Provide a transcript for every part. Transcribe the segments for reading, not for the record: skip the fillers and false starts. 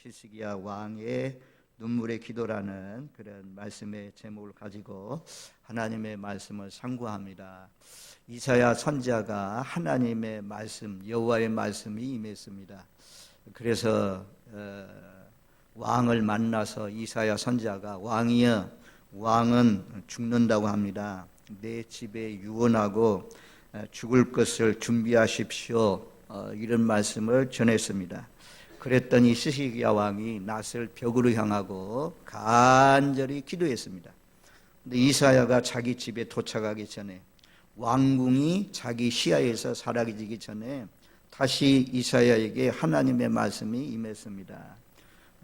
히스기야 왕의 눈물의 기도라는 그런 말씀의 제목을 가지고 하나님의 말씀을 상고합니다. 이사야 선지자가 하나님의 말씀, 여호와의 말씀이 임했습니다. 그래서 왕을 만나서 이사야 선지자가 왕이여, 왕은 죽는다고 합니다. 내 집에 유언하고 죽을 것을 준비하십시오. 이런 말씀을 전했습니다. 그랬더니 히스기야 왕이 낯을 벽으로 향하고 간절히 기도했습니다. 근데 이사야가 자기 집에 도착하기 전에, 왕궁이 자기 시야에서 사라지기 전에 다시 이사야에게 하나님의 말씀이 임했습니다.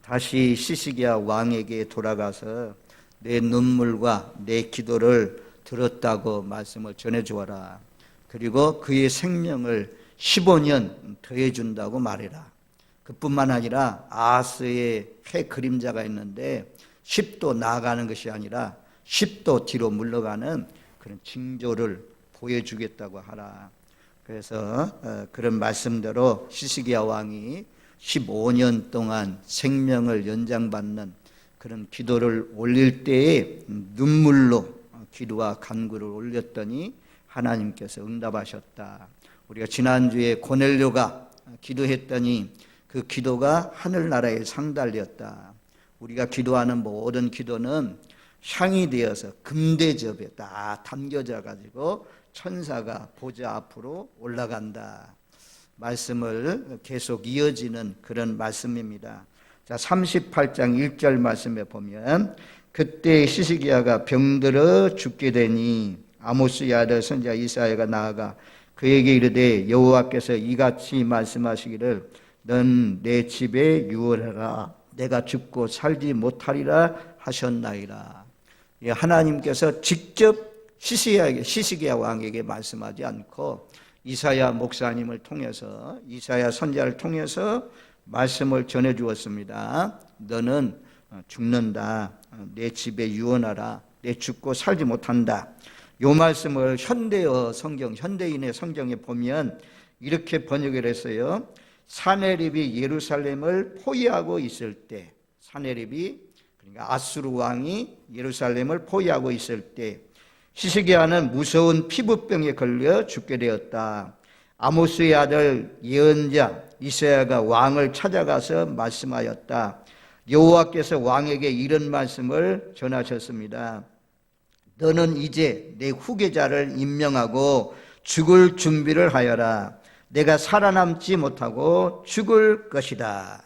다시 히스기야 왕에게 돌아가서 내 눈물과 내 기도를 들었다고 말씀을 전해주어라. 그리고 그의 생명을 15년 더해준다고 말해라. 그뿐만 아니라 아하스의 해 그림자가 있는데 10도 나아가는 것이 아니라 10도 뒤로 물러가는 그런 징조를 보여주겠다고 하라. 그래서 그런 말씀대로 히스기야 왕이 15년 동안 생명을 연장받는 그런 기도를 올릴 때에 눈물로 기도와 간구를 올렸더니 하나님께서 응답하셨다. 우리가 지난주에 고넬료가 기도했더니 그 기도가 하늘나라에 상달렸다. 우리가 기도하는 모든 기도는 향이 되어서 금대접에 딱 담겨져 가지고 천사가 보좌 앞으로 올라간다. 말씀을 계속 이어지는 그런 말씀입니다. 자, 38장 1절 말씀에 보면 그때 히스기야가 병들어 죽게 되니 아모스의 아들 선지자 이사야가 나아가 그에게 이르되 여호와께서 이같이 말씀하시기를 넌 내 집에 유언하라. 내가 죽고 살지 못하리라 하셨나이다. 하나님께서 직접 히스기야 왕에게 말씀하지 않고 이사야 목사님을 통해서, 이사야 선지자를 통해서 말씀을 전해 주었습니다. 너는 죽는다. 내 집에 유언하라. 내 죽고 살지 못한다. 이 말씀을 현대어 성경, 현대인의 성경에 보면 이렇게 번역을 했어요. 사네립이 예루살렘을 포위하고 있을 때, 사네립이, 그러니까 아수르 왕이 예루살렘을 포위하고 있을 때 히스기야는 무서운 피부병에 걸려 죽게 되었다. 아모스의 아들 예언자 이사야가 왕을 찾아가서 말씀하였다. 여호와께서 왕에게 이런 말씀을 전하셨습니다. 너는 이제 내 후계자를 임명하고 죽을 준비를 하여라. 내가 살아남지 못하고 죽을 것이다.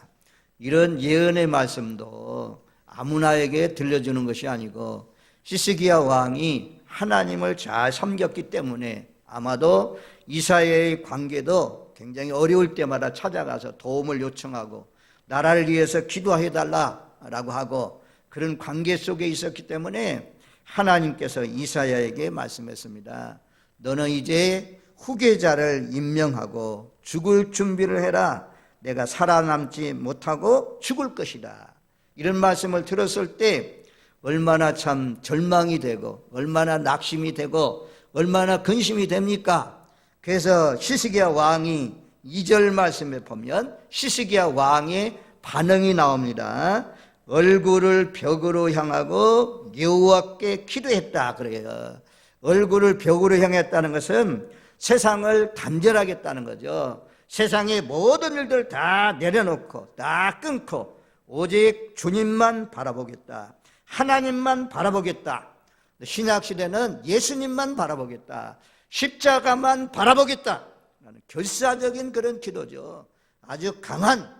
이런 예언의 말씀도 아무나에게 들려주는 것이 아니고 히스기야 왕이 하나님을 잘 섬겼기 때문에 아마도 이사야의 관계도 굉장히 어려울 때마다 찾아가서 도움을 요청하고 나라를 위해서 기도해달라라고 하고 그런 관계 속에 있었기 때문에 하나님께서 이사야에게 말씀했습니다. 너는 이제 후계자를 임명하고 죽을 준비를 해라. 내가 살아남지 못하고 죽을 것이다. 이런 말씀을 들었을 때 얼마나 참 절망이 되고 얼마나 낙심이 되고 얼마나 근심이 됩니까? 그래서 히스기야 왕이 2절 말씀에 보면 히스기야 왕의 반응이 나옵니다. 얼굴을 벽으로 향하고 여호와께 기도했다 그래요. 얼굴을 벽으로 향했다는 것은 세상을 단절하겠다는 거죠. 세상의 모든 일들 다 내려놓고 다 끊고 오직 주님만 바라보겠다. 하나님만 바라보겠다. 신약시대는 예수님만 바라보겠다. 십자가만 바라보겠다. 결사적인 그런 기도죠. 아주 강한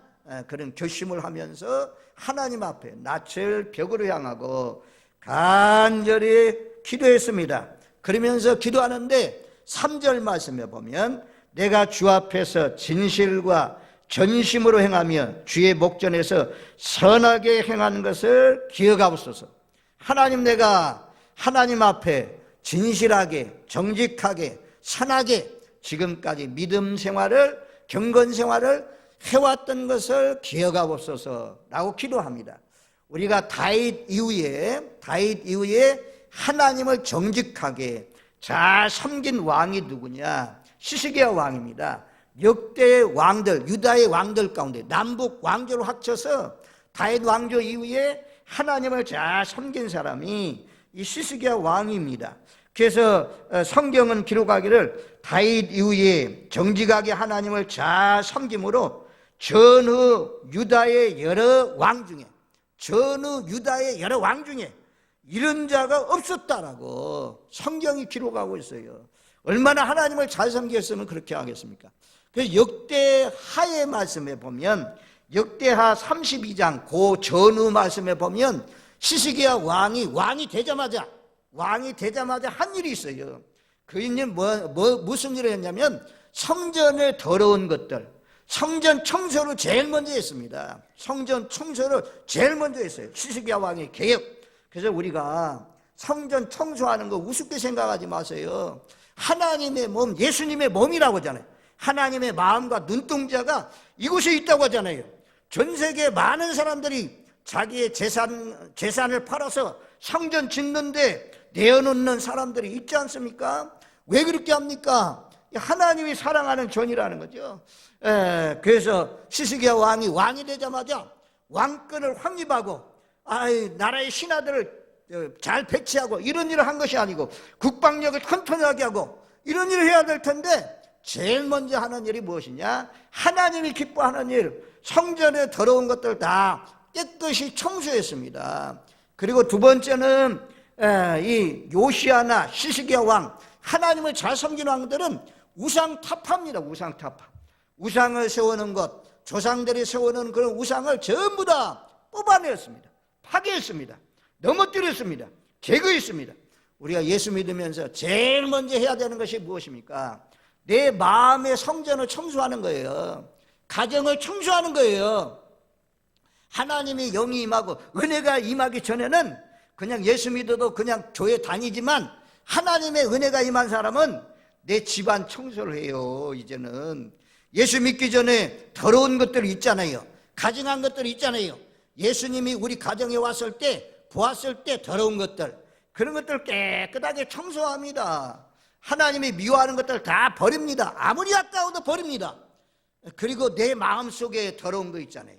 그런 결심을 하면서 하나님 앞에 낯을 벽으로 향하고 간절히 기도했습니다. 그러면서 기도하는데 3절 말씀에 보면 내가 주 앞에서 진실과 전심으로 행하며 주의 목전에서 선하게 행하는 것을 기억하옵소서. 하나님, 내가 하나님 앞에 진실하게 정직하게 선하게 지금까지 믿음 생활을 경건 생활을 해왔던 것을 기억하옵소서라고 기도합니다. 우리가 다윗 이후에 하나님을 정직하게 잘 섬긴 왕이 누구냐? 히스기야 왕입니다. 역대 왕들, 유다의 왕들 가운데 남북 왕조를 합쳐서 다윗 왕조 이후에 하나님을 잘 섬긴 사람이 이 시스기야 왕입니다. 그래서 성경은 기록하기를 다윗 이후에 정직하게 하나님을 잘 섬김으로 전후 유다의 여러 왕 중에 이런 자가 없었다라고 성경이 기록하고 있어요. 얼마나 하나님을 잘 섬겼으면 그렇게 하겠습니까? 그 역대하의 말씀에 보면 역대하 32장 그 전후 말씀에 보면 시스기야 왕이 되자마자 한 일이 있어요. 그 일은 무슨 일을 했냐면 성전의 더러운 것들, 성전 청소를 제일 먼저 했습니다. 성전 청소를 제일 먼저 했어요. 시스기야 왕의 개혁. 그래서 우리가 성전 청소하는 거 우습게 생각하지 마세요. 하나님의 몸, 예수님의 몸이라고 하잖아요. 하나님의 마음과 눈동자가 이곳에 있다고 하잖아요. 전 세계 많은 사람들이 자기의 재산을 팔아서 성전 짓는데 내어놓는 사람들이 있지 않습니까? 왜 그렇게 합니까? 하나님이 사랑하는 전이라는 거죠. 그래서 시스기야 왕이 되자마자 왕권을 확립하고 나라의 신하들을 잘 배치하고 이런 일을 한 것이 아니고 국방력을 튼튼하게 하고 이런 일을 해야 될 텐데 제일 먼저 하는 일이 무엇이냐? 하나님이 기뻐하는 일, 성전에 더러운 것들 다 깨끗이 청소했습니다. 그리고 두 번째는 이 요시야나 시스기야 왕, 하나님을 잘 섬기는 왕들은 우상 타파입니다. 우상 타파. 우상을 세우는 것, 조상들이 세우는 그런 우상을 전부 다 뽑아내었습니다. 파괴했습니다. 넘어뜨렸습니다. 제거했습니다. 우리가 예수 믿으면서 제일 먼저 해야 되는 것이 무엇입니까? 내 마음의 성전을 청소하는 거예요. 가정을 청소하는 거예요. 하나님의 영이 임하고 은혜가 임하기 전에는 그냥 예수 믿어도 그냥 교회 다니지만 하나님의 은혜가 임한 사람은 내 집안 청소를 해요. 이제는 예수 믿기 전에 더러운 것들이 있잖아요. 가증한 것들이 있잖아요. 예수님이 우리 가정에 왔을 때 보았을 때 더러운 것들, 그런 것들 깨끗하게 청소합니다. 하나님이 미워하는 것들 다 버립니다. 아무리 아까워도 버립니다. 그리고 내 마음속에 더러운 거 있잖아요.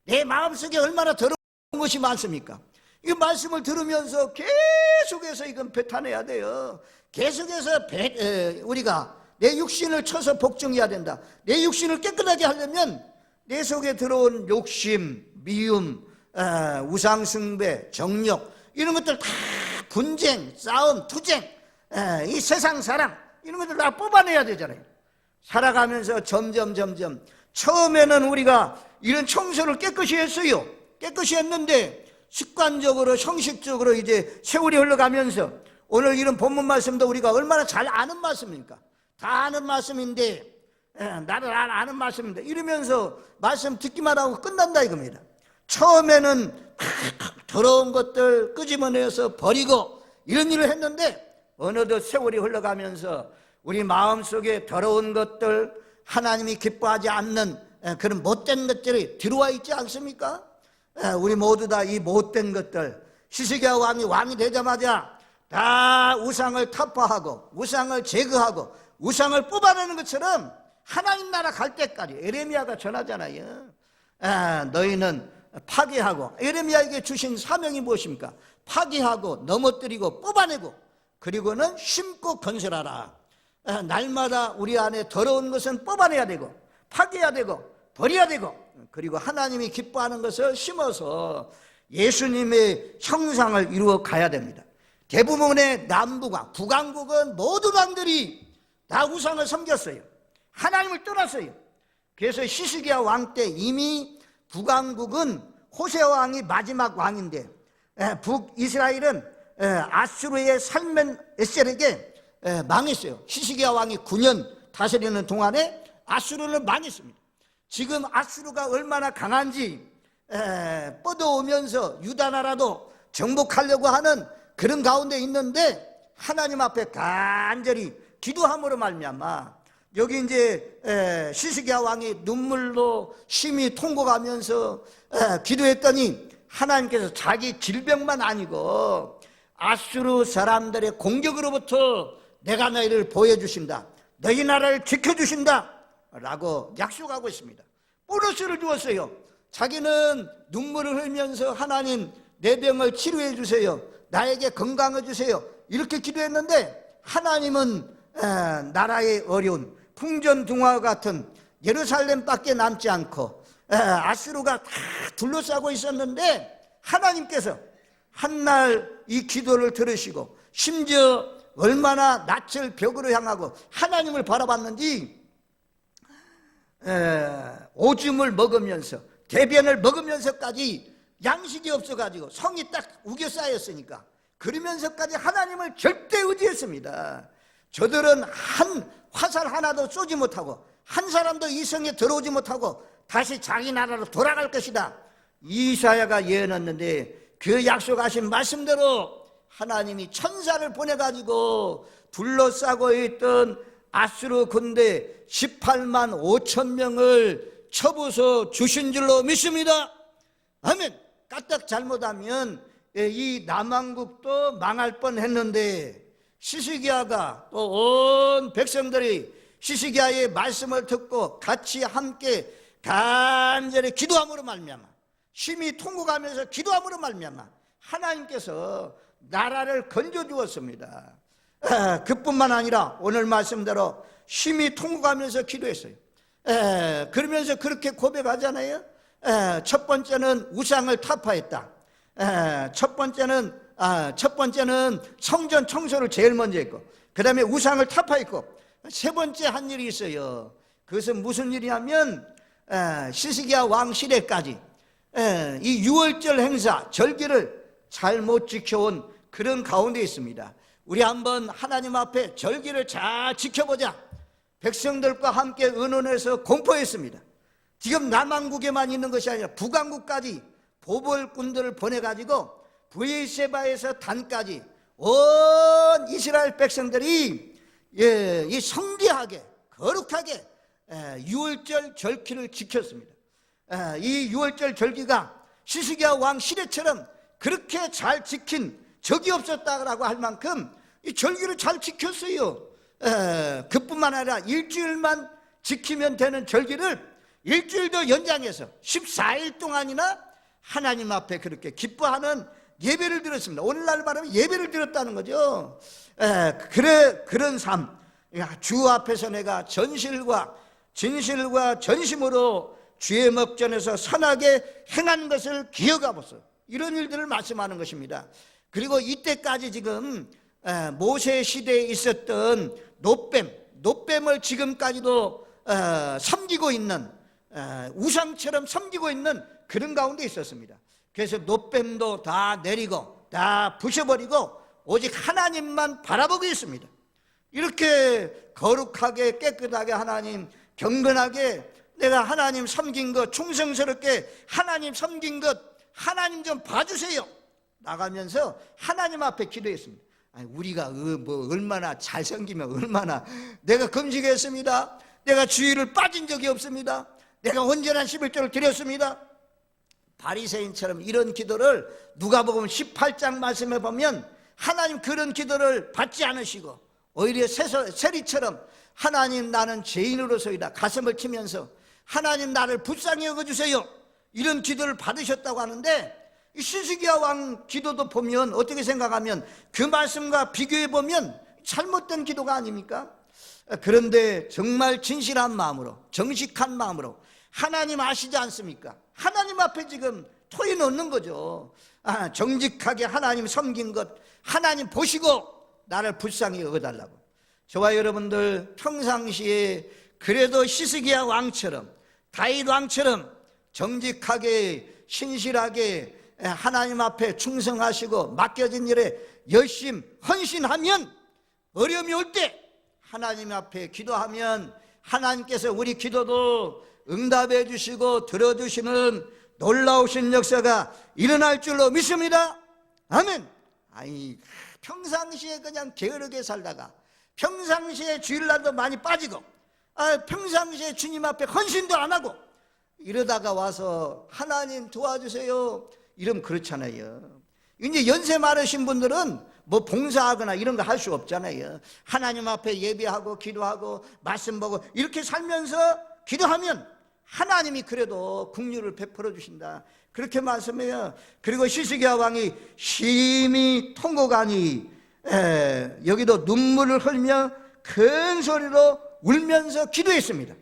내 마음속에 얼마나 더러운 것이 많습니까? 이 말씀을 들으면서 계속해서 이건 뱉어내야 돼요. 계속해서 우리가 내 육신을 쳐서 복종해야 된다. 내 육신을 깨끗하게 하려면 내 속에 들어온 욕심, 미움, 우상숭배, 정욕 이런 것들 다 분쟁, 싸움, 투쟁, 이 세상 사랑 이런 것들 다 뽑아내야 되잖아요. 살아가면서 점점 처음에는 우리가 이런 청소를 깨끗이 했어요. 깨끗이 했는데 습관적으로 형식적으로 이제 세월이 흘러가면서 오늘 이런 본문 말씀도 우리가 얼마나 잘 아는 말씀입니까? 다 아는 말씀인데 나를 아는 말씀인데 이러면서 말씀 듣기만 하고 끝난다 이겁니다. 처음에는 더러운 것들 끄집어내서 버리고 이런 일을 했는데 어느덧 세월이 흘러가면서 우리 마음속에 더러운 것들, 하나님이 기뻐하지 않는 그런 못된 것들이 들어와 있지 않습니까? 우리 모두 다 이 못된 것들, 시스기야 왕이 되자마자 다 우상을 타파하고 우상을 제거하고 우상을 뽑아내는 것처럼 하나님 나라 갈 때까지 에레미야가 전하잖아요. 너희는 파괴하고, 에레미야에게 주신 사명이 무엇입니까? 파괴하고 넘어뜨리고 뽑아내고 그리고는 심고 건설하라. 날마다 우리 안에 더러운 것은 뽑아내야 되고 파괴해야 되고 버려야 되고 그리고 하나님이 기뻐하는 것을 심어서 예수님의 형상을 이루어 가야 됩니다. 대부분의 남북왕, 북왕국은 모든 왕들이 다 우상을 섬겼어요. 하나님을 떠났어요. 그래서 시스기야 왕 때 이미 북왕국은 호세 왕이 마지막 왕인데 북이스라엘은 아수르의 살멘 에셀에게 망했어요. 시스기야 왕이 9년 다스리는 동안에 아수르를 망했습니다. 지금 아수르가 얼마나 강한지 뻗어오면서 유다 나라도 정복하려고 하는 그런 가운데 있는데 하나님 앞에 간절히 기도함으로 말미암아 여기 이제 시스기야 왕이 눈물로 심히 통곡하면서 기도했더니 하나님께서 자기 질병만 아니고 아수르 사람들의 공격으로부터 내가 너희를 보여주신다. 너희 나라를 지켜주신다. 라고 약속하고 있습니다. 보너스를 주었어요. 자기는 눈물을 흘리면서 하나님 내 병을 치료해 주세요, 나에게 건강을 주세요, 이렇게 기도했는데 하나님은 나라의 어려운 풍전등화 같은 예루살렘밖에 남지 않고 아수르가 다 둘러싸고 있었는데 하나님께서 한날 이 기도를 들으시고 심지어 얼마나 낯을 벽으로 향하고 하나님을 바라봤는지 오줌을 먹으면서 대변을 먹으면서까지 양식이 없어가지고 성이 딱 우겨 쌓였으니까 그러면서까지 하나님을 절대 의지했습니다. 저들은 한 화살 하나도 쏘지 못하고 한 사람도 이 성에 들어오지 못하고 다시 자기 나라로 돌아갈 것이다, 이사야가 예언했는데 그 약속하신 말씀대로 하나님이 천사를 보내가지고 둘러싸고 있던 아수르 군대 18만 5천 명을 쳐부숴 주신 줄로 믿습니다. 아멘. 까딱 잘못하면 이 남왕국도 망할 뻔했는데 시스기야가 또 온 백성들이 시스기야의 말씀을 듣고 같이 함께 간절히 기도함으로 말미암아, 심히 통곡하면서 기도함으로 말미암아 하나님께서 나라를 건져주었습니다. 그뿐만 아니라 오늘 말씀대로 심히 통곡하면서 기도했어요. 그러면서 그렇게 고백하잖아요. 첫 번째는 우상을 타파했다. 첫 번째는 성전 청소를 제일 먼저 했고, 그 다음에 우상을 타파했고, 세 번째 한 일이 있어요. 그것은 무슨 일이냐면 시스기야 왕 시대까지 이 유월절 행사 절기를 잘 못 지켜온 그런 가운데 있습니다. 우리 한번 하나님 앞에 절기를 잘 지켜보자. 백성들과 함께 의논해서 공포했습니다. 지금 남왕국에만 있는 것이 아니라 북왕국까지 보벌꾼들을 보내가지고 브에세바에서 단까지 온 이스라엘 백성들이 이 성대하게 거룩하게 유월절 절기를 지켰습니다. 이 유월절 절기가 시스기야 왕 시대처럼 그렇게 잘 지킨 적이 없었다고 할 만큼 이 절기를 잘 지켰어요. 그뿐만 아니라 일주일만 지키면 되는 절기를 일주일 더 연장해서 14일 동안이나 하나님 앞에 그렇게 기뻐하는 예배를 드렸습니다. 오늘날 말하면 예배를 드렸다는 거죠. 그런 삶, 주 앞에서 내가 전실과 진실과 전심으로 주의 목전에서 선하게 행한 것을 기억하보소, 이런 일들을 말씀하는 것입니다. 그리고 이때까지 지금 모세 시대에 있었던 노뱀을 지금까지도 섬기고 있는, 우상처럼 섬기고 있는 그런 가운데 있었습니다. 그래서 노뱀도 다 내리고 다 부셔버리고 오직 하나님만 바라보고 있습니다. 이렇게 거룩하게 깨끗하게 하나님 경건하게 내가 하나님 섬긴 것, 충성스럽게 하나님 섬긴 것 하나님 좀 봐주세요 나가면서 하나님 앞에 기도했습니다. 아니, 우리가 얼마나 잘 섬기면 얼마나, 내가 금식했습니다, 내가 주일을 빠진 적이 없습니다, 내가 온전한 11조를 드렸습니다. 바리새인처럼 이런 기도를 누가복음 18장 말씀에 보면 하나님 그런 기도를 받지 않으시고 오히려 세리처럼 하나님 나는 죄인으로서이다 가슴을 치면서 하나님 나를 불쌍히 여겨주세요, 이런 기도를 받으셨다고 하는데, 이 시스기야 왕 기도도 보면 어떻게 생각하면 그 말씀과 비교해 보면 잘못된 기도가 아닙니까? 그런데 정말 진실한 마음으로 정직한 마음으로 하나님 아시지 않습니까? 하나님 앞에 지금 토해 놓는 거죠. 정직하게 하나님 섬긴 것 하나님 보시고 나를 불쌍히 여겨달라고. 저와 여러분들 평상시에 그래도 시스기야 왕처럼 다윗 왕처럼 정직하게 신실하게 하나님 앞에 충성하시고 맡겨진 일에 열심 헌신하면, 어려움이 올 때 하나님 앞에 기도하면 하나님께서 우리 기도도 응답해 주시고 들어주시는 놀라우신 역사가 일어날 줄로 믿습니다. 아멘. 아니, 평상시에 그냥 게으르게 살다가 평상시에 주일날도 많이 빠지고 평상시에 주님 앞에 헌신도 안 하고 이러다가 와서 하나님 도와주세요 이러면 그렇잖아요. 이제 연세 많으신 분들은 뭐 봉사하거나 이런 거 할 수 없잖아요. 하나님 앞에 예배하고 기도하고 말씀 보고 이렇게 살면서 기도하면 하나님이 그래도 긍휼을 베풀어 주신다, 그렇게 말씀해요. 그리고 시스기야 왕이 심히 통곡하니 여기도 눈물을 흘며 큰 소리로 울면서 기도했습니다.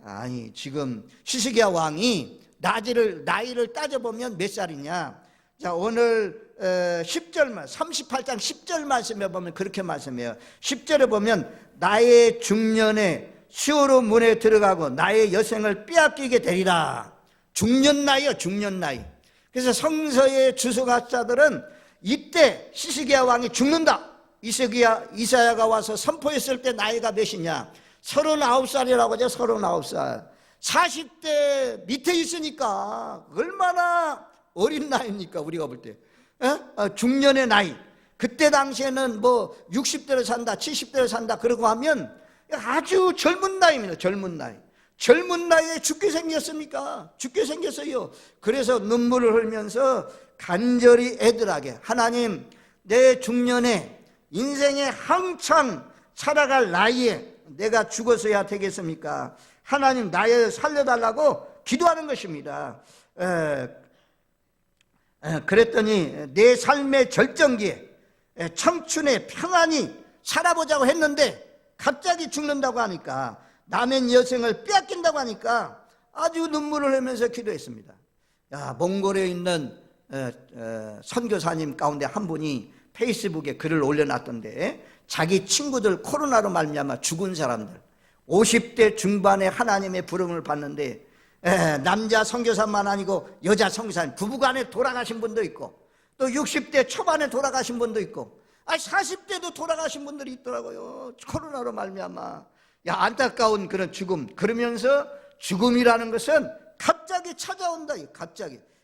아니, 지금 시스기야 왕이 나이를 따져보면 몇 살이냐? 자, 오늘 10절 38장 10절 말씀에 보면 그렇게 말씀해요. 10절에 보면 나의 중년에 시오르 문에 들어가고 나의 여생을 빼앗기게 되리라. 중년 나이요, 중년 나이. 그래서 성서의 주석학자들은 이때 시스기야 왕이 죽는다, 이사야가 와서 선포했을 때 나이가 몇이냐? 39살이라고 하죠. 39살. 40대 밑에 있으니까 얼마나 어린 나이입니까, 우리가 볼 때. 중년의 나이. 그때 당시에는 뭐 60대를 산다, 70대를 산다 그러고 하면 아주 젊은 나이입니다. 젊은 나이. 젊은 나이에 죽게 생겼습니까? 죽게 생겼어요. 그래서 눈물을 흘면서 간절히 애들하게, 하나님, 내 중년에 인생의 한창 살아갈 나이에 내가 죽어서야 되겠습니까? 하나님, 나를 살려달라고 기도하는 것입니다. 그랬더니 내 삶의 절정기에 청춘에 평안히 살아보자고 했는데 갑자기 죽는다고 하니까, 남의 여생을 빼앗긴다고 하니까 아주 눈물을 흘리면서 기도했습니다. 몽골에 있는 선교사님 가운데 한 분이 페이스북에 글을 올려놨던데, 자기 친구들 코로나로 말미암아 죽은 사람들 50대 중반에 하나님의 부름을 받는데 남자 선교사만 아니고 여자 선교사님 부부간에 돌아가신 분도 있고, 또 60대 초반에 돌아가신 분도 있고, 40대도 돌아가신 분들이 있더라고요. 코로나로 말미암아. 안타까운 그런 죽음. 그러면서 죽음이라는 것은 갑자기 찾아온다.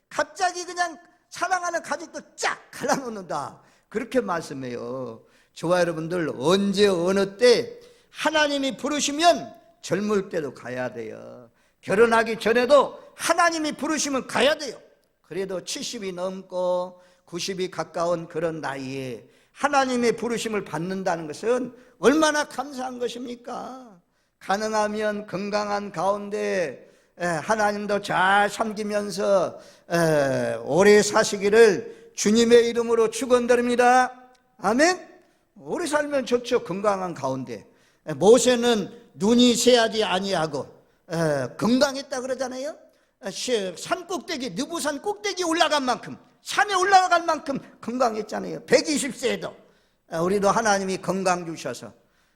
갑자기 그냥 사랑하는 가족도 쫙 갈라놓는다, 그렇게 말씀해요. 저와 여러분들, 언제 어느 때 하나님이 부르시면 젊을 때도 가야 돼요. 결혼하기 전에도 하나님이 부르시면 가야 돼요. 그래도 70이 넘고 90이 가까운 그런 나이에 하나님의 부르심을 받는다는 것은 얼마나 감사한 것입니까? 가능하면 건강한 가운데 하나님도 잘 섬기면서 오래 사시기를 주님의 이름으로 축원드립니다. 아멘. 오래 살면 좋죠. 건강한 가운데. 모세는 눈이 새하지 아니하고 건강했다 그러잖아요. 산 꼭대기, 느부산 꼭대기 올라간 만큼, 산에 올라갈 만큼 건강했잖아요. 120세에도 우리도 하나님이 건강 주셔서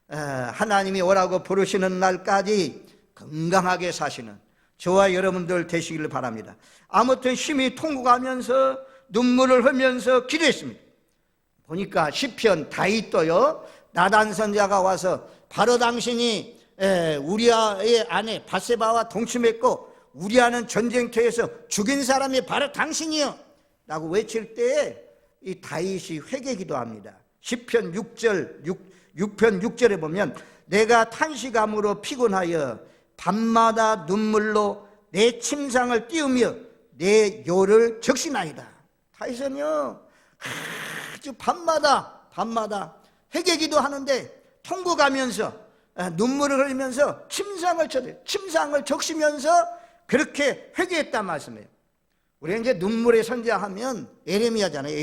하나님이 오라고 부르시는 날까지 건강하게 사시는 저와 여러분들 되시기를 바랍니다. 아무튼 심히 통곡하면서 눈물을 흘리면서 기도했습니다. 보니까 시편 다윗도요, 나단 선지자가 와서 바로 당신이 우리아의 아내 밧세바와 동침했고 우리아는 전쟁터에서 죽인 사람이 바로 당신이요 라고 외칠 때 이 다윗이 회개 기도합니다. 시편 6편 6절에 보면 내가 탄식함으로 피곤하여 밤마다 눈물로 내 침상을 띄우며 내 요를 적시나이다. 다윗은요 아주 밤마다 회개 기도하는데 통곡하면서 눈물을 흘리면서 침상을 적시면서 그렇게 회개했단 말씀이에요. 우리가 이제 눈물의 선지자하면 에레미야잖아요.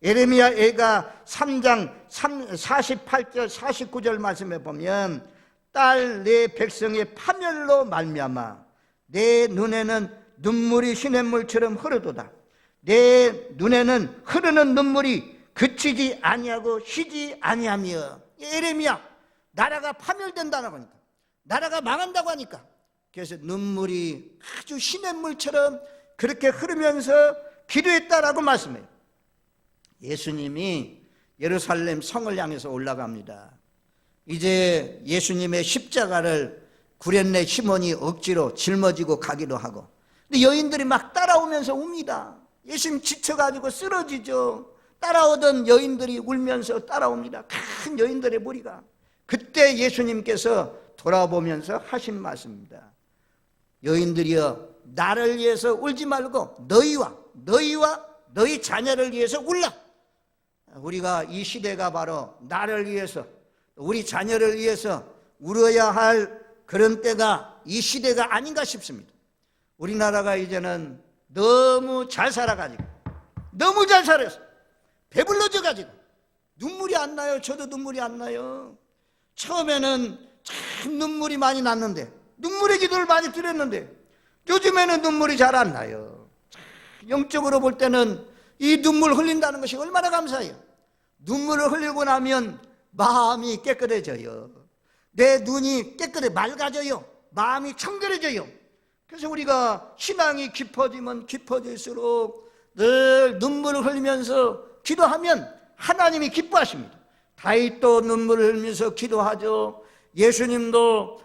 에레미야가 3장 48절 49절 말씀에 보면 딸 내 백성의 파멸로 말미암아 내 눈에는 눈물이 시냇물처럼 흐르도다. 내 눈에는 흐르는 눈물이 그치지 아니하고 쉬지 아니하며. 에레미야, 나라가 파멸된다고 하니까, 나라가 망한다고 하니까, 그래서 눈물이 아주 시냇물처럼 그렇게 흐르면서 기도했다라고 말씀해요. 예수님이 예루살렘 성을 향해서 올라갑니다. 이제 예수님의 십자가를 구렛내 시몬이 억지로 짊어지고 가기도 하고, 근데 여인들이 막 따라오면서 웁니다. 예수님 지쳐가지고 쓰러지죠. 따라오던 여인들이 울면서 따라옵니다. 큰 여인들의 무리가. 그때 예수님께서 돌아보면서 하신 말씀입니다. 여인들이여, 나를 위해서 울지 말고 너희와 너희 자녀를 위해서 울라. 우리가 이 시대가 바로 나를 위해서, 우리 자녀를 위해서 울어야 할 그런 때가 이 시대가 아닌가 싶습니다. 우리나라가 이제는 너무 잘 살아가지고, 너무 잘 살아서 배불러져 가지고 눈물이 안 나요. 저도 눈물이 안 나요. 처음에는 참 눈물이 많이 났는데, 눈물의 기도를 많이 드렸는데 요즘에는 눈물이 잘 안 나요. 영적으로 볼 때는 이 눈물 흘린다는 것이 얼마나 감사해요. 눈물을 흘리고 나면 마음이 깨끗해져요. 내 눈이 맑아져요. 마음이 청결해져요. 그래서 우리가 신앙이 깊어지면 깊어질수록 늘 눈물을 흘리면서 기도하면 하나님이 기뻐하십니다. 다윗도 눈물을 흘리면서 기도하죠. 예수님도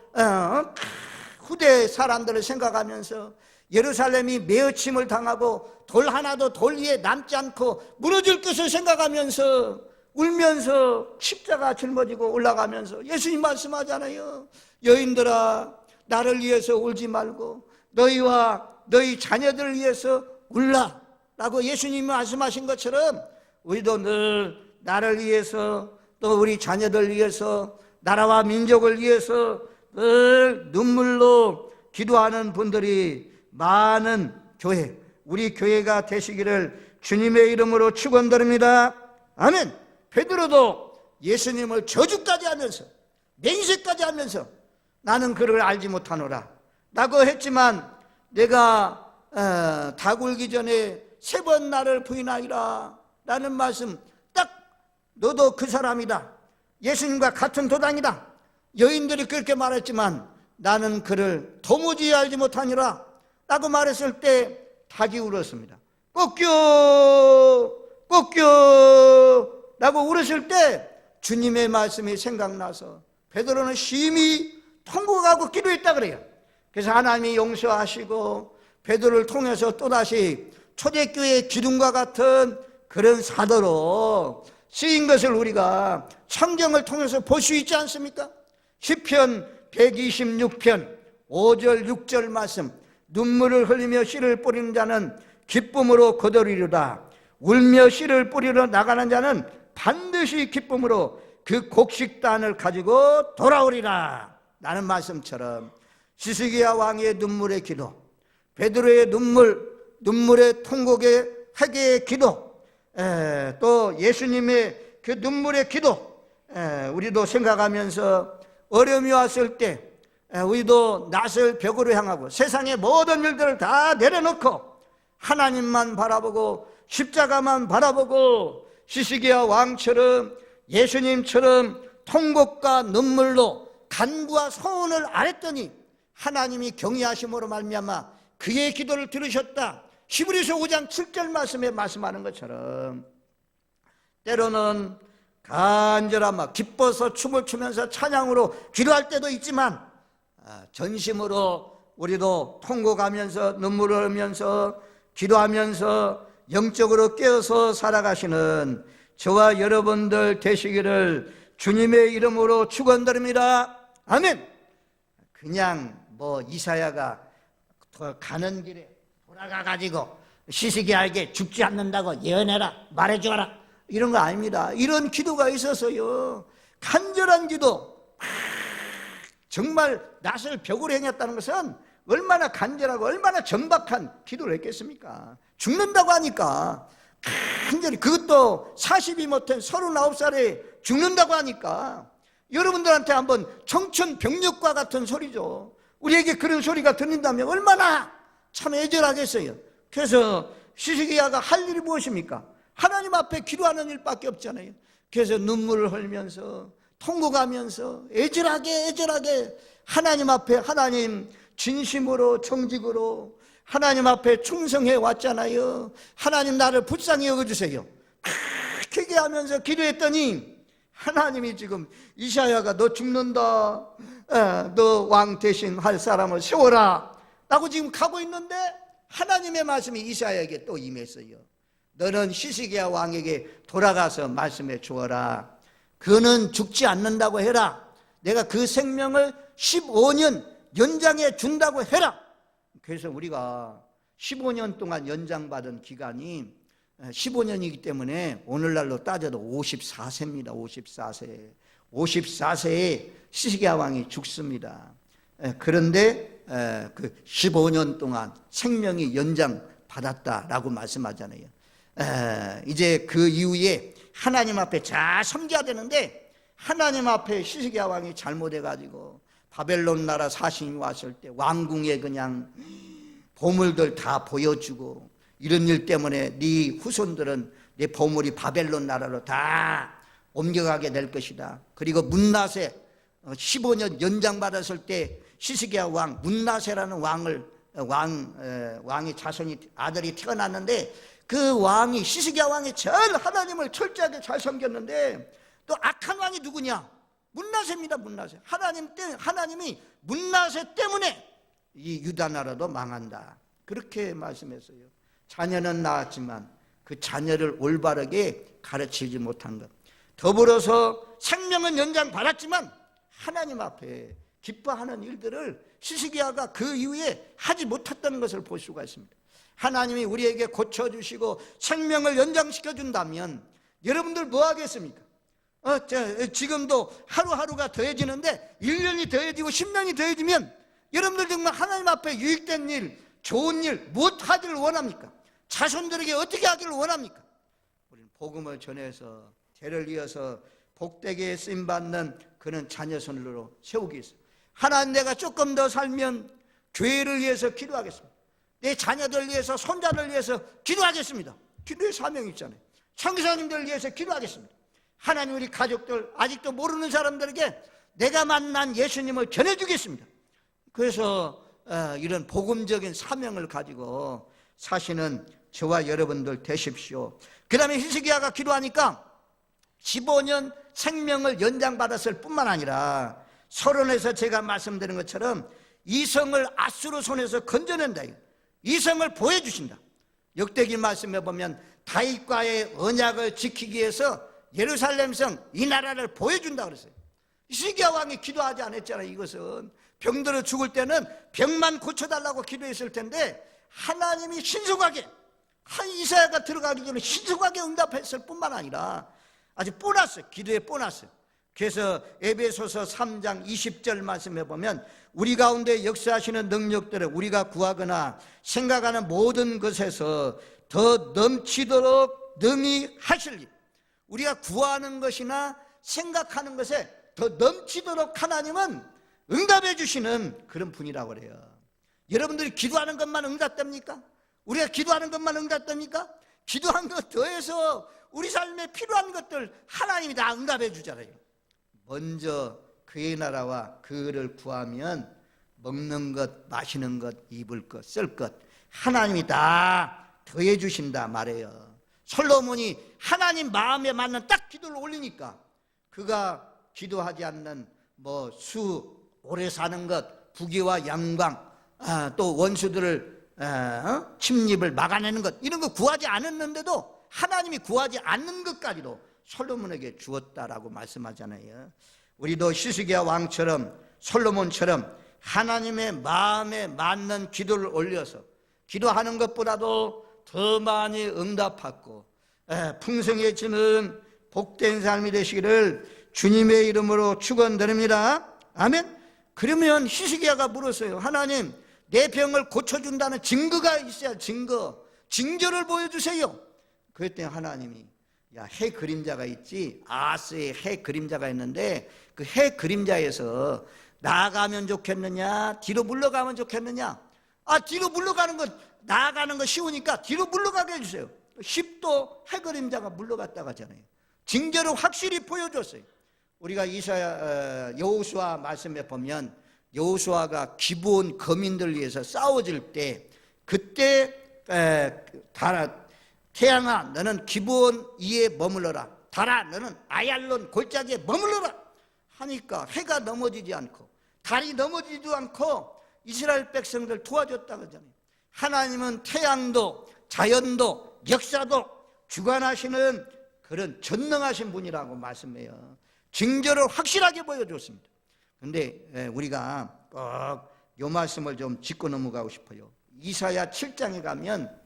후대 사람들을 생각하면서 예루살렘이 메어침을 당하고 돌 하나도 돌 위에 남지 않고 무너질 것을 생각하면서 울면서 십자가 짊어지고 올라가면서 예수님 말씀하잖아요. 여인들아, 나를 위해서 울지 말고 너희와 너희 자녀들을 위해서 울라 라고 예수님이 말씀하신 것처럼 우리도 늘 나를 위해서, 또 우리 자녀들 위해서, 나라와 민족을 위해서 늘 눈물로 기도하는 분들이 많은 교회, 우리 교회가 되시기를 주님의 이름으로 축원드립니다. 아멘. 베드로도 예수님을 저주까지 하면서, 맹세까지 하면서 나는 그를 알지 못하노라 라고 했지만, 내가 다 굴기 전에 3번 나를 부인하리라 라는 말씀, 딱 너도 그 사람이다, 예수님과 같은 도당이다. 여인들이 그렇게 말했지만 나는 그를 도무지 알지 못하니라 라고 말했을 때 닭이 울었습니다. 꺾여 라고 울었을 때 주님의 말씀이 생각나서 베드로는 심히 통곡하고 기도했다 그래요. 그래서 하나님이 용서하시고 베드로를 통해서 또다시 초대교회의 기둥과 같은 그런 사도로 쓰인 것을 우리가 성경을 통해서 볼 수 있지 않습니까? 시편 126편 5절 6절 말씀, 눈물을 흘리며 씨를 뿌리는 자는 기쁨으로 거두리로다. 울며 씨를 뿌리러 나가는 자는 반드시 기쁨으로 그 곡식단을 가지고 돌아오리라 라는 말씀처럼, 시스기야 왕의 눈물의 기도, 베드로의 눈물의 통곡의 회개의 기도, 또 예수님의 그 눈물의 기도, 우리도 생각하면서 어려움이 왔을 때 우리도 낯을 벽으로 향하고 세상의 모든 일들을 다 내려놓고 하나님만 바라보고 십자가만 바라보고 시스기야 왕처럼 예수님처럼 통곡과 눈물로 간구와 소원을 아뢰더니 하나님이 경외하심으로 말미암아 그의 기도를 들으셨다. 히브리서 5장 7절 말씀에 말씀하는 것처럼 때로는 간절함, 기뻐서 춤을 추면서 찬양으로 기도할 때도 있지만 전심으로 우리도 통곡하면서 눈물을 흘리면서 기도하면서 영적으로 깨어서 살아가시는 저와 여러분들 되시기를 주님의 이름으로 축원드립니다. 아멘. 그냥 이사야가 가는 길에 돌아가가지고 시스기야에게 죽지 않는다고 예언해라, 말해줘라, 이런 거 아닙니다. 이런 기도가 있어서요, 간절한 기도, 정말 낯을 벽으로 행했다는 것은 얼마나 간절하고 얼마나 정박한 기도를 했겠습니까? 죽는다고 하니까 간절히, 그것도 40이 못한 39살에 죽는다고 하니까 여러분들한테 한번 청춘병력과 같은 소리죠. 우리에게 그런 소리가 들린다면 얼마나 참 애절하겠어요. 그래서 시스기야가 할 일이 무엇입니까? 하나님 앞에 기도하는 일밖에 없잖아요. 그래서 눈물을 흘리면서 통곡하면서 애절하게 하나님 앞에, 하나님 진심으로 정직으로 하나님 앞에 충성해 왔잖아요. 하나님 나를 불쌍히 여겨주세요, 그렇게 하면서 기도했더니 하나님이 지금 이사야가 너 죽는다, 너 왕 대신 할 사람을 세워라 라고 지금 가고 있는데 하나님의 말씀이 이사야에게 또 임했어요. 너는 시스기야 왕에게 돌아가서 말씀해 주어라. 그는 죽지 않는다고 해라. 내가 그 생명을 15년 연장해 준다고 해라. 그래서 우리가 15년 동안 연장받은 기간이 15년이기 때문에 오늘날로 따져도 54세입니다. 54세. 54세에 시스기야 왕이 죽습니다. 그런데 그 15년 동안 생명이 연장받았다라고 말씀하잖아요. 이제 그 이후에 하나님 앞에 잘 섬겨야 되는데 하나님 앞에 시스기야 왕이 잘못해가지고 바벨론 나라 사신이 왔을 때 왕궁에 그냥 보물들 다 보여주고 이런 일 때문에 네 후손들은 네 보물이 바벨론 나라로 다 옮겨가게 될 것이다. 그리고 문나세 15년 연장받았을 때 시스기야 왕 문나세라는 왕의 자손이 아들이 태어났는데 그 왕이 시스기야 왕이 전 하나님을 철저하게 잘 섬겼는데 또 악한 왕이 누구냐? 문나세입니다. 문나세. 하나님이 문나세 때문에 이 유다 나라도 망한다. 그렇게 말씀했어요. 자녀는 낳았지만 그 자녀를 올바르게 가르치지 못한 것. 더불어서 생명은 연장받았지만 하나님 앞에 기뻐하는 일들을 시스기야가 그 이후에 하지 못했다는 것을 볼 수가 있습니다. 하나님이 우리에게 고쳐주시고 생명을 연장시켜 준다면 여러분들 뭐 하겠습니까? 지금도 하루하루가 더해지는데 1년이 더해지고 10년이 더해지면 여러분들 정말 하나님 앞에 유익된 일, 좋은 일 무엇 하기를 원합니까? 자손들에게 어떻게 하기를 원합니까? 우리는 복음을 전해서 죄를 이어서 복되게 쓰임받는 그런 자녀손으로 세우기 위해서 하나님, 내가 조금 더 살면 교회를 위해서 기도하겠습니다. 내 자녀들 위해서, 손자들 위해서 기도하겠습니다. 기도의 사명이 있잖아요. 선교사님들 위해서 기도하겠습니다. 하나님, 우리 가족들 아직도 모르는 사람들에게 내가 만난 예수님을 전해주겠습니다. 그래서 이런 복음적인 사명을 가지고 사시는 저와 여러분들 되십시오. 그 다음에 히스기야가 기도하니까 15년 생명을 연장받았을 뿐만 아니라 서론에서 제가 말씀드린 것처럼 이성을 아수르 손에서 건져낸다. 이성을 보여주신다. 역대기 말씀에 보면 다윗과의 언약을 지키기 위해서 예루살렘 성 이 나라를 보여준다 그랬어요. 히스기야 왕이 기도하지 않았잖아요. 이것은 병들어 죽을 때는 병만 고쳐달라고 기도했을 텐데 하나님이 신속하게 이사야가 들어가기 전에 신속하게 응답했을 뿐만 아니라 아주 보너스, 기도의 보너스. 그래서 에베소서 3장 20절 말씀해 보면 우리 가운데 역사하시는 능력들을 우리가 구하거나 생각하는 모든 것에서 더 넘치도록 능히 하실 일. 우리가 구하는 것이나 생각하는 것에 더 넘치도록 하나님은 응답해 주시는 그런 분이라고 그래요. 여러분들이 기도하는 것만 응답됩니까? 우리가 기도하는 것만 응답됩니까? 기도한 것 더해서 우리 삶에 필요한 것들 하나님이 다 응답해 주잖아요. 먼저 그의 나라와 그를 구하면 먹는 것, 마시는 것, 입을 것, 쓸 것 하나님이 다 더해 주신다 말해요. 솔로몬이 하나님 마음에 맞는 딱 기도를 올리니까 그가 기도하지 않는 오래 사는 것, 부귀와 영광, 또 원수들을 침입을 막아내는 것 이런 거 구하지 않았는데도 하나님이 구하지 않는 것까지도 솔로몬에게 주었다라고 말씀하잖아요. 우리도 시스기야 왕처럼 솔로몬처럼 하나님의 마음에 맞는 기도를 올려서 기도하는 것보다도 더 많이 응답받고 풍성해지는 복된 삶이 되시기를 주님의 이름으로 축원드립니다. 아멘. 그러면 히스기야가 물었어요. 하나님, 내 병을 고쳐준다는 증거가 있어야 징조를 보여주세요. 그랬더니 하나님이 해 그림자가 있지. 아스의 해 그림자가 있는데 그 해 그림자에서 나아가면 좋겠느냐 뒤로 물러가면 좋겠느냐. 뒤로 물러가는 것, 나아가는 거 쉬우니까 뒤로 물러가게 해주세요. 10도 해 그림자가 물러갔다 하잖아요. 징조를 확실히 보여줬어요. 우리가 여호수아 말씀에 보면 여호수아가 기브온 거민들 위해서 싸워질 때 그때 태양아 너는 기브온 위에 머물러라, 달아 너는 아얄론 골짜기에 머물러라 하니까 해가 넘어지지 않고 달이 넘어지지도 않고 이스라엘 백성들 도와줬다 그러잖아요. 하나님은 태양도 자연도 역사도 주관하시는 그런 전능하신 분이라고 말씀해요. 징조를 확실하게 보여줬습니다. 그런데 우리가 꼭 이 말씀을 좀 짚고 넘어가고 싶어요. 이사야 7장에 가면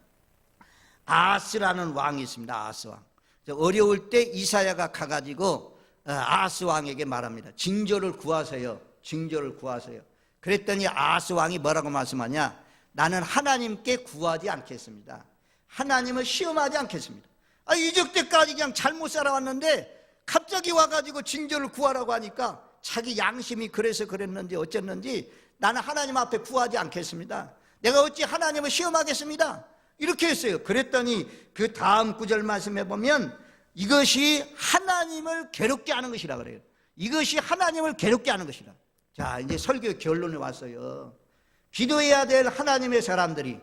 아하스라는 왕이 있습니다. 아하스 왕. 어려울 때 이사야가 가가지고 아하스 왕에게 말합니다. 징조를 구하세요. 징조를 구하세요. 그랬더니 아하스 왕이 뭐라고 말씀하냐? 나는 하나님께 구하지 않겠습니다. 하나님을 시험하지 않겠습니다. 이적때까지 그냥 잘못 살아왔는데 갑자기 와가지고 징조를 구하라고 하니까 자기 양심이 그래서 그랬는지 어쨌는지 나는 하나님 앞에 구하지 않겠습니다. 내가 어찌 하나님을 시험하겠습니다. 이렇게 했어요. 그랬더니 그 다음 구절 말씀해 보면 이것이 하나님을 괴롭게 하는 것이라 그래요. 이것이 하나님을 괴롭게 하는 것이라. 자, 이제 설교 결론에 왔어요. 기도해야 될 하나님의 사람들이,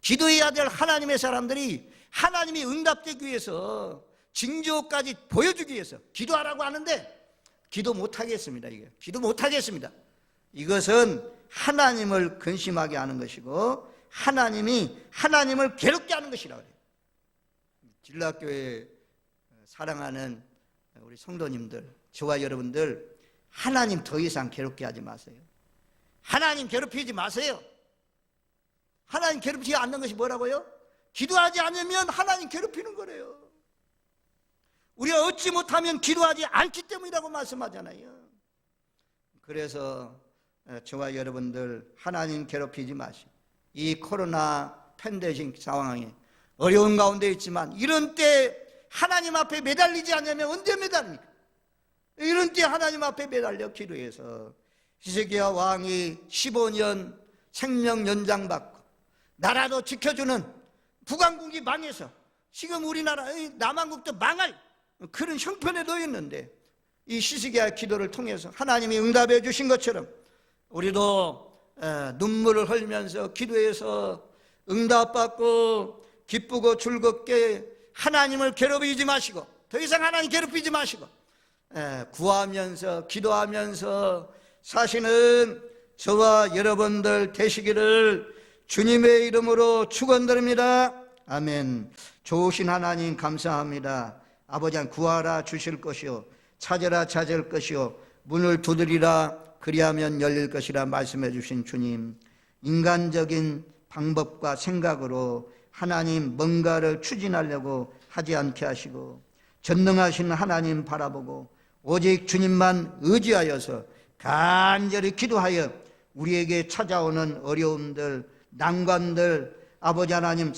기도해야 될 하나님의 사람들이 하나님이 응답되기 위해서 징조까지 보여주기 위해서 기도하라고 하는데 기도 못하겠습니다. 이게 기도 못하겠습니다. 이것은 하나님을 근심하게 하는 것이고 하나님을 괴롭게 하는 것이라 그래요. 진라교회 사랑하는 우리 성도님들, 저와 여러분들, 하나님 더 이상 괴롭게 하지 마세요. 하나님 괴롭히지 마세요. 하나님 괴롭히지 않는 것이 뭐라고요? 기도하지 않으면 하나님 괴롭히는 거래요. 우리가 얻지 못하면 기도하지 않기 때문이라고 말씀하잖아요. 그래서 저와 여러분들 하나님 괴롭히지 마시고 이 코로나 팬데믹 상황에 어려운 가운데 있지만 이런 때 하나님 앞에 매달리지 않으면 언제 매달립니까? 이런 때 하나님 앞에 매달려 기도해서 히스기야 왕이 15년 생명 연장받고 나라도 지켜주는 북왕국이 망해서 지금 우리나라 남한국도 망할 그런 형편에 놓였는데 이 히스기야 기도를 통해서 하나님이 응답해 주신 것처럼 우리도 눈물을 흘리면서 기도해서 응답받고 기쁘고 즐겁게 하나님을 괴롭히지 마시고 더 이상 하나님 괴롭히지 마시고 구하면서 기도하면서 사시는 저와 여러분들 되시기를 주님의 이름으로 축원드립니다. 아멘. 좋으신 하나님 감사합니다. 아버지 구하라 주실 것이요 찾으라 찾을 것이요 문을 두드리라 그리하면 열릴 것이라 말씀해 주신 주님, 인간적인 방법과 생각으로 하나님 뭔가를 추진하려고 하지 않게 하시고 전능하신 하나님 바라보고 오직 주님만 의지하여서 간절히 기도하여 우리에게 찾아오는 어려움들, 난관들 아버지 하나님